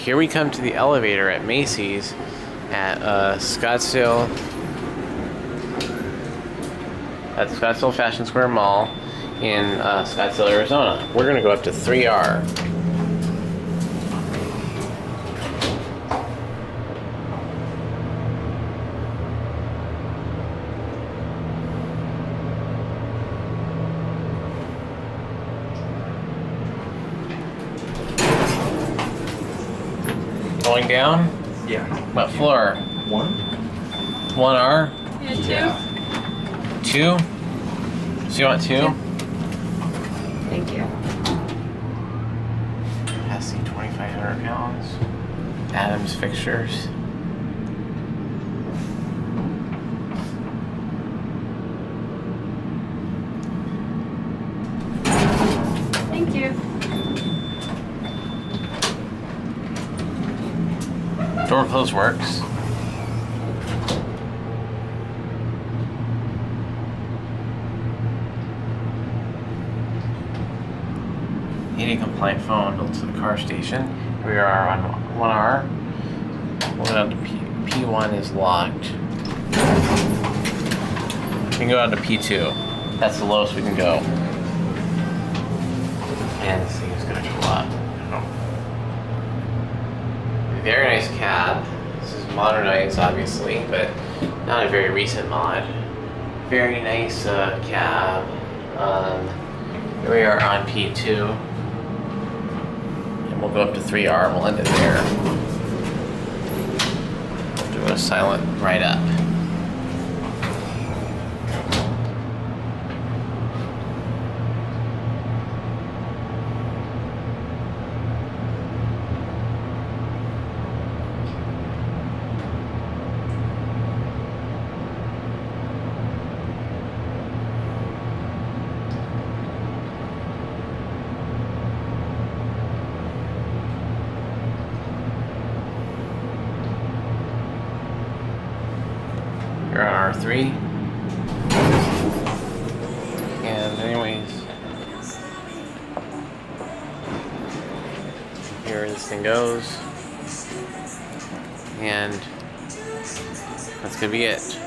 here we come to the elevator at Macy's at Scottsdale Fashion Square Mall in Scottsdale, Arizona. We're gonna go up to 3R. Going down? Yeah. What floor? 1? 1R? Yeah, 2. 2? So you want 2? Thank you. Capacity 2,500 pounds. Adams Fixtures. Thank you. Door close works. ADA compliant phone built to the car station. We are on 1R. We'll go down to P1 is locked. We can go down to P2. That's the lowest we can go. And this thing is gonna go up. Very nice cab. This is modernized, obviously, but not a very recent mod. Very nice cab. Here we are on P2. And we'll go up to 3R and we'll end it there. We'll do a silent right up. You're on R3. And anyways, here this thing goes. And that's gonna be it.